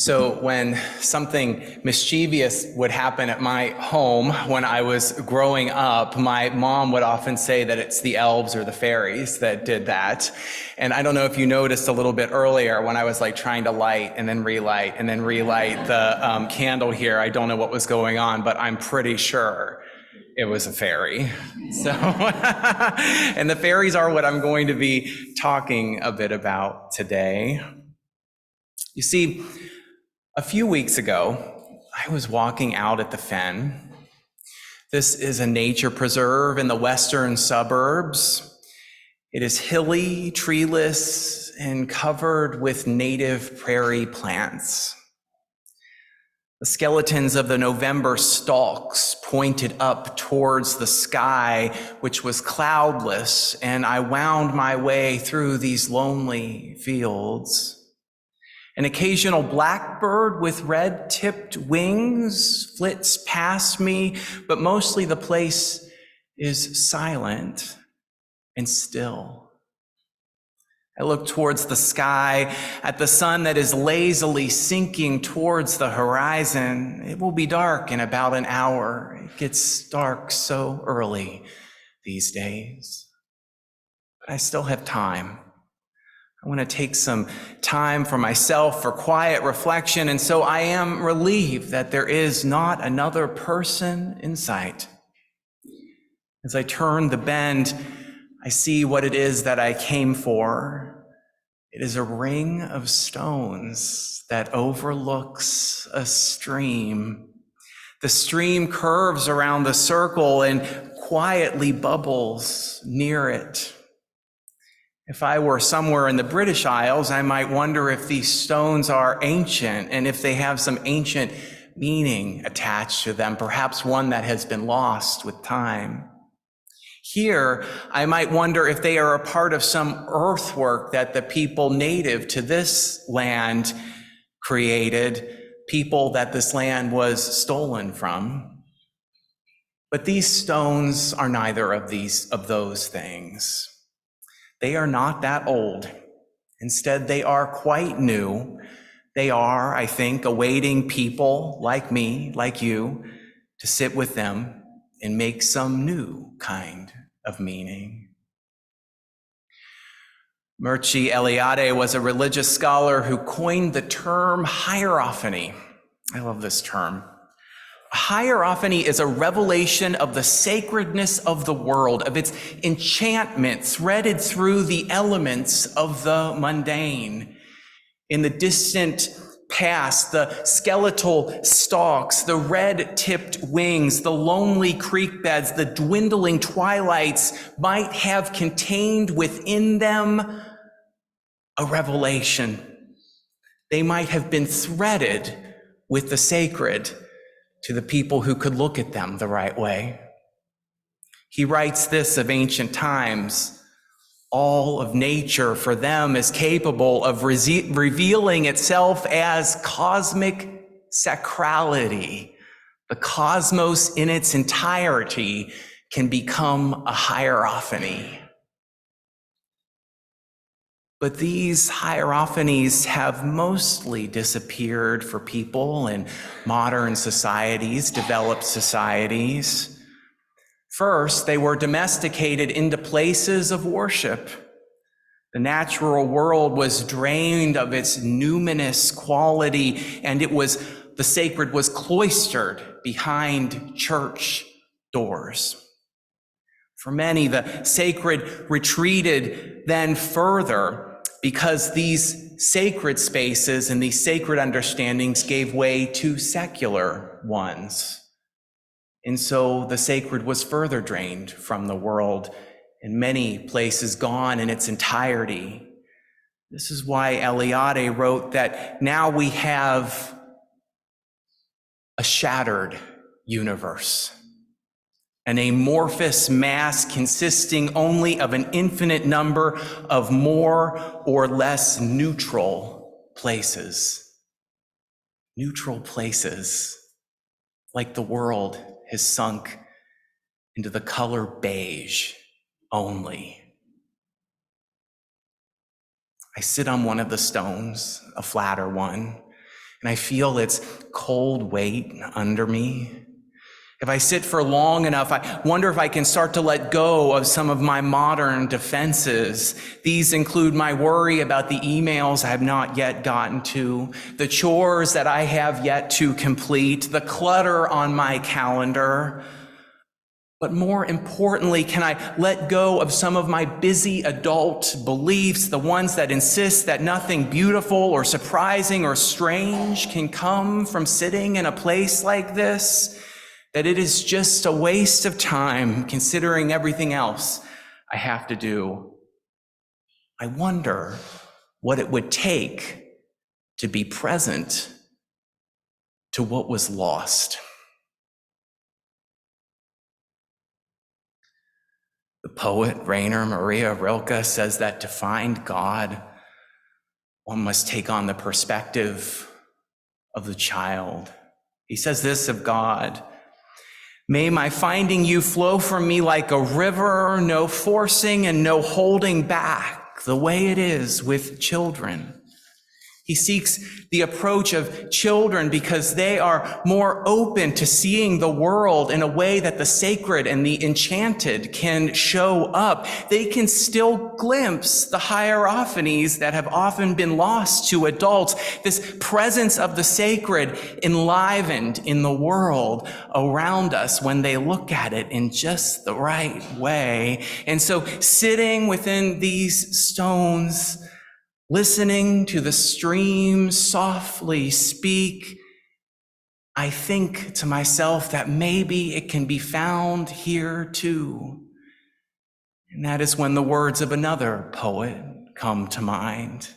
So when something mischievous would happen at my home when I was growing up, my mom would often say that it's the elves or the fairies that did that. And I don't know if you noticed a little bit earlier when I was like trying to light and then relight the candle here. I don't know what was going on, but I'm pretty sure it was a fairy. So, and the fairies are what I'm going to be talking a bit about today. You see, a few weeks ago, I was walking out at the Fen. This is a nature preserve in the western suburbs. It is hilly, treeless, and covered with native prairie plants. The skeletons of the November stalks pointed up towards the sky, which was cloudless, and I wound my way through these lonely fields. An occasional blackbird with red-tipped wings flits past me, but mostly the place is silent and still. I look towards the sky at the sun that is lazily sinking towards the horizon. It will be dark in about an hour. It gets dark so early these days. But I still have time. I want to take some time for myself for quiet reflection, and so I am relieved that there is not another person in sight. As I turn the bend, I see what it is that I came for. It is a ring of stones that overlooks a stream. The stream curves around the circle and quietly bubbles near it. If I were somewhere in the British Isles, I might wonder if these stones are ancient and if they have some ancient meaning attached to them, perhaps one that has been lost with time. Here, I might wonder if they are a part of some earthwork that the people native to this land created, people that this land was stolen from. But these stones are neither of those things. They are not that old. Instead, they are quite new. They are, I think, awaiting people like me, like you, to sit with them and make some new kind of meaning. Mircea Eliade was a religious scholar who coined the term hierophany. I love this term. Hierophany is a revelation of the sacredness of the world, of its enchantment threaded through the elements of the mundane. In the distant past, the skeletal stalks, the red-tipped wings, the lonely creek beds, the dwindling twilights might have contained within them a revelation. They might have been threaded with the sacred to the people who could look at them the right way. He writes this of ancient times: all of nature for them is capable of revealing itself as cosmic sacrality. The cosmos in its entirety can become a hierophany. But these hierophanies have mostly disappeared for people in modern societies, developed societies. First, they were domesticated into places of worship. The natural world was drained of its numinous quality, and the sacred was cloistered behind church doors. For many, the sacred retreated then further, because these sacred spaces and these sacred understandings gave way to secular ones. And so the sacred was further drained from the world, in many places gone in its entirety. This is why Eliade wrote that now we have a shattered universe, an amorphous mass consisting only of an infinite number of more or less neutral places. Neutral places, like the world has sunk into the color beige only. I sit on one of the stones, a flatter one, and I feel its cold weight under me. If I sit for long enough, I wonder if I can start to let go of some of my modern defenses. These include my worry about the emails I have not yet gotten to, the chores that I have yet to complete, the clutter on my calendar. But more importantly, can I let go of some of my busy adult beliefs, the ones that insist that nothing beautiful or surprising or strange can come from sitting in a place like this? That it is just a waste of time considering everything else I have to do. I wonder what it would take to be present to what was lost. The poet Rainer Maria Rilke says that to find God, one must take on the perspective of the child. He says this of God: "May my finding you flow from me like a river, no forcing and no holding back, the way it is with children." He seeks the approach of children because they are more open to seeing the world in a way that the sacred and the enchanted can show up. They can still glimpse the hierophanies that have often been lost to adults, this presence of the sacred enlivened in the world around us when they look at it in just the right way. And so sitting within these stones, listening to the stream softly speak, I think to myself that maybe it can be found here too. And that is when the words of another poet come to mind.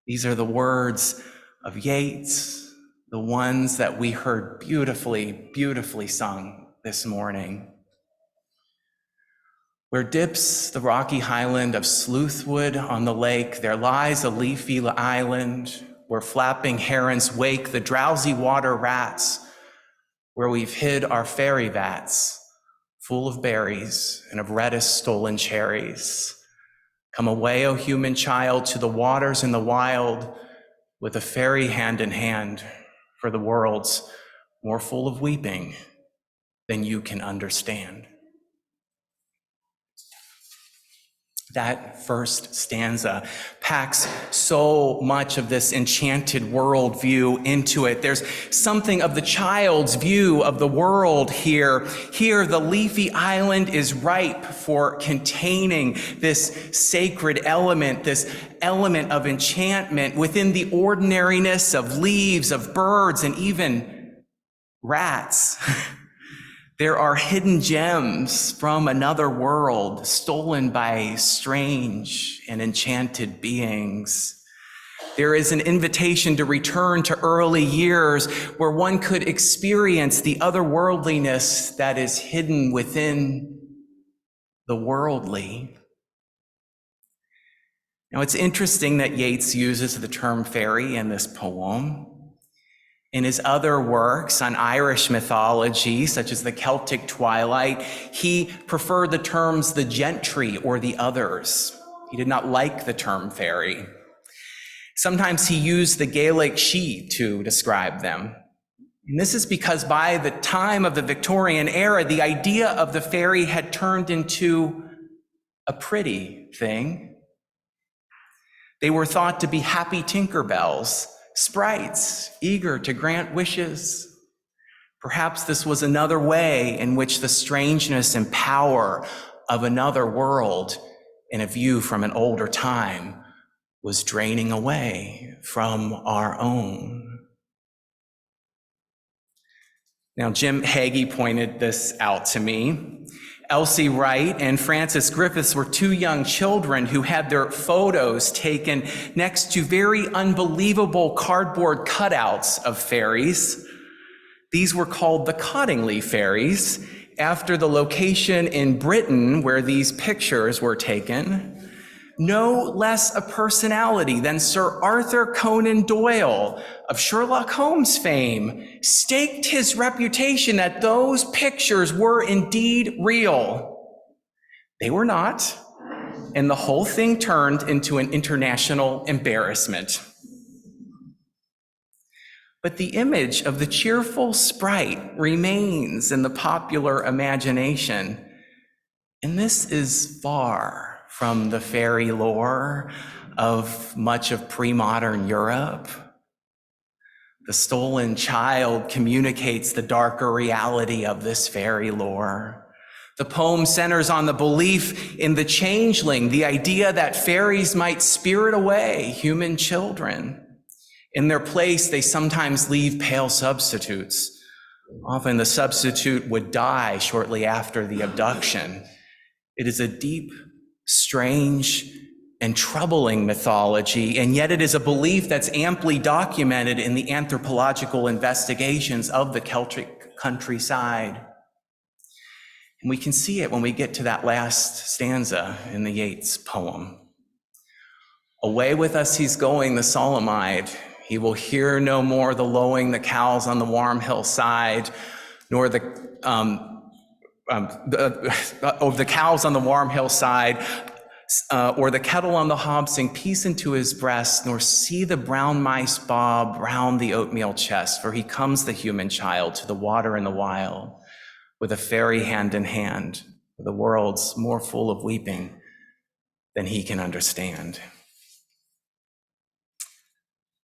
These are the words of Yates, the ones that we heard beautifully sung this morning. Where dips the rocky highland of Sleuthwood on the lake, there lies a leafy island where flapping herons wake the drowsy water rats, where we've hid our fairy vats full of berries and of reddest stolen cherries. Come away, O human child, to the waters in the wild with a fairy hand in hand, for the world's more full of weeping than you can understand. That first stanza packs so much of this enchanted worldview into it. There's something of the child's view of the world here. Here, the leafy island is ripe for containing this sacred element, this element of enchantment within the ordinariness of leaves, of birds, and even rats. There are hidden gems from another world stolen by strange and enchanted beings. There is an invitation to return to early years where one could experience the otherworldliness that is hidden within the worldly. Now, it's interesting that Yates uses the term fairy in this poem. In his other works on Irish mythology, such as the Celtic Twilight, he preferred the terms the gentry or the others. He did not like the term fairy. Sometimes he used the Gaelic she to describe them. And this is because by the time of the Victorian era, the idea of the fairy had turned into a pretty thing. They were thought to be happy Tinkerbells, sprites, eager to grant wishes. Perhaps this was another way in which the strangeness and power of another world in a view from an older time was draining away from our own. Now, Jim Hagee pointed this out to me. Elsie Wright and Frances Griffiths were two young children who had their photos taken next to very unbelievable cardboard cutouts of fairies. These were called the Cottingley fairies, after the location in Britain where these pictures were taken. No less a personality than Sir Arthur Conan Doyle of Sherlock Holmes fame staked his reputation that those pictures were indeed real. They were not, and the whole thing turned into an international embarrassment. But the image of the cheerful sprite remains in the popular imagination. And this is far from the fairy lore of much of pre-modern Europe. The stolen child communicates the darker reality of this fairy lore. The poem centers on the belief in the changeling, the idea that fairies might spirit away human children. In their place, they sometimes leave pale substitutes. Often the substitute would die shortly after the abduction. It is a deep, strange, and troubling mythology, and yet it is a belief that's amply documented in the anthropological investigations of the Celtic countryside. And we can see it when we get to that last stanza in the Yates poem. Away with us he's going, the solemnite. He will hear no more the lowing, the cows on the warm hillside, nor the cows on the warm hillside, or the kettle on the hob sing peace into his breast, nor see the brown mice bob round the oatmeal chest, for he comes the human child to the water in the wild, with a fairy hand in hand, for the world's more full of weeping than he can understand.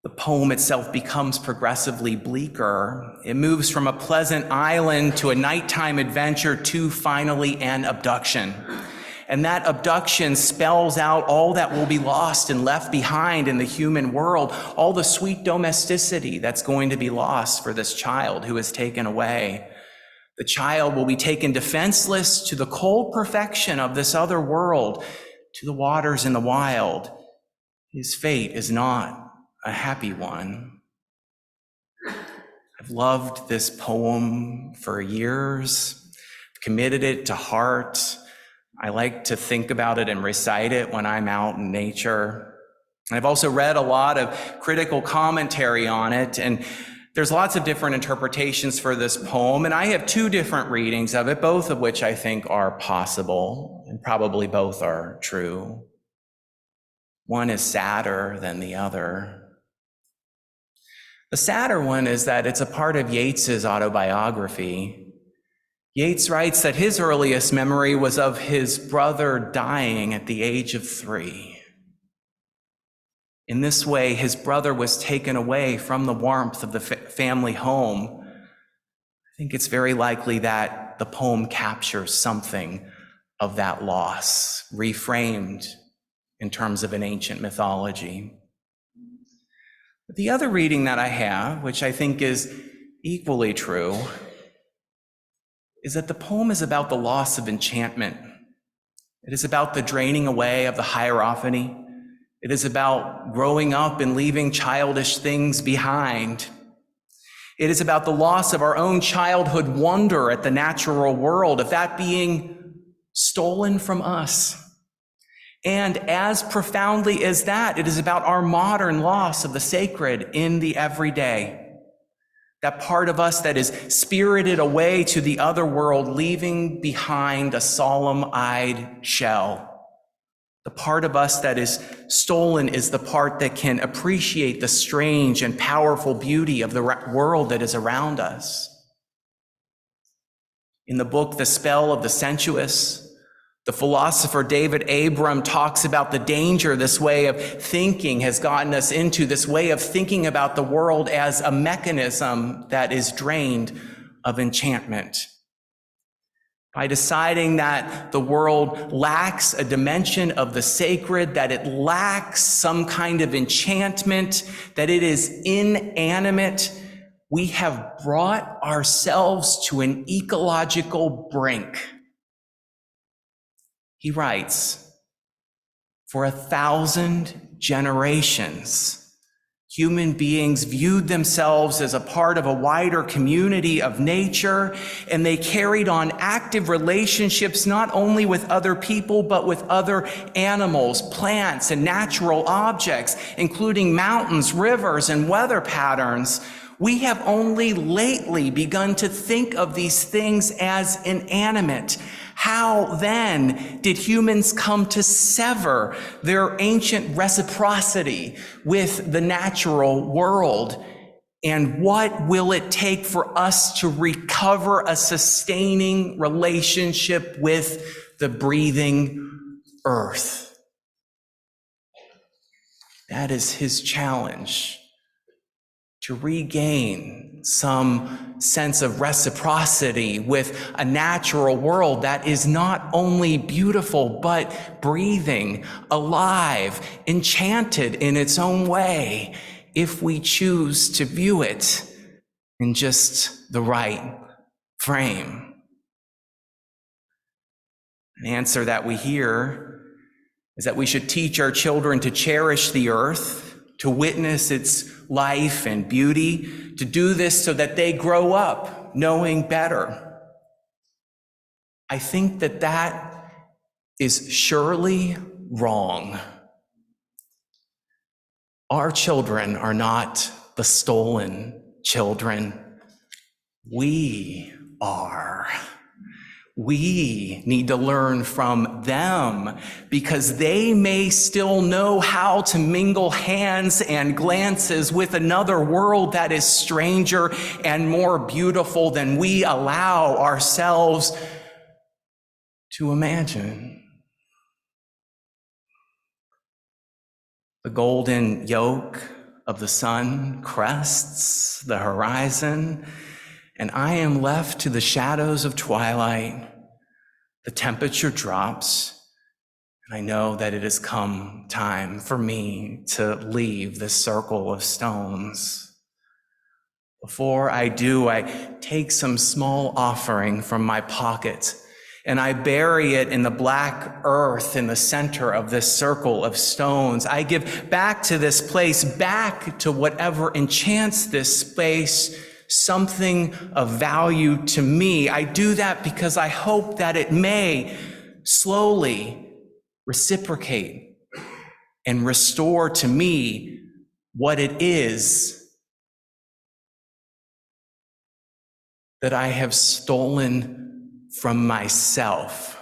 The poem itself becomes progressively bleaker. It moves from a pleasant island to a nighttime adventure to finally an abduction. And that abduction spells out all that will be lost and left behind in the human world, all the sweet domesticity that's going to be lost for this child who is taken away. The child will be taken defenseless to the cold perfection of this other world, to the waters in the wild. His fate is not a happy one. I've loved this poem for years, committed it to heart. I like to think about it and recite it when I'm out in nature. I've also read a lot of critical commentary on it, and there's lots of different interpretations for this poem, and I have two different readings of it, both of which I think are possible, and probably both are true. One is sadder than the other. The sadder one is that it's a part of Yates's autobiography. Yates writes that his earliest memory was of his brother dying at the age of 3. In this way, his brother was taken away from the warmth of the family home. I think it's very likely that the poem captures something of that loss, reframed in terms of an ancient mythology. But the other reading that I have, which I think is equally true, is that the poem is about the loss of enchantment. It is about the draining away of the hierophany. It is about growing up and leaving childish things behind. It is about the loss of our own childhood wonder at the natural world, of that being stolen from us. And as profoundly as that, it is about our modern loss of the sacred in the everyday. That part of us that is spirited away to the other world, leaving behind a solemn-eyed shell. The part of us that is stolen is the part that can appreciate the strange and powerful beauty of the world that is around us. In the book, The Spell of the Sensuous, the philosopher David Abram talks about the danger this way of thinking has gotten us into, this way of thinking about the world as a mechanism that is drained of enchantment. By deciding that the world lacks a dimension of the sacred, that it lacks some kind of enchantment, that it is inanimate, we have brought ourselves to an ecological brink. He writes, for 1,000 generations, human beings viewed themselves as a part of a wider community of nature, and they carried on active relationships not only with other people, but with other animals, plants, and natural objects, including mountains, rivers, and weather patterns. We have only lately begun to think of these things as inanimate. How then did humans come to sever their ancient reciprocity with the natural world And what will it take for us to recover a sustaining relationship with the breathing earth? That is his challenge, to regain some sense of reciprocity with a natural world that is not only beautiful, but breathing, alive, enchanted in its own way, if we choose to view it in just the right frame. An answer that we hear is that we should teach our children to cherish the earth, to witness its life and beauty, to do this so that they grow up knowing better. I think that that is surely wrong. Our children are not the stolen children. We are. We need to learn from them because they may still know how to mingle hands and glances with another world that is stranger and more beautiful than we allow ourselves to imagine. The golden yoke of the sun crests the horizon, and I am left to the shadows of twilight. The temperature drops, and I know that it has come time for me to leave this circle of stones. Before I do, I take some small offering from my pocket, and I bury it in the black earth in the center of this circle of stones. I give back to this place, back to whatever enchants this space, something of value to me. I do that because I hope that it may slowly reciprocate and restore to me what it is that I have stolen from myself.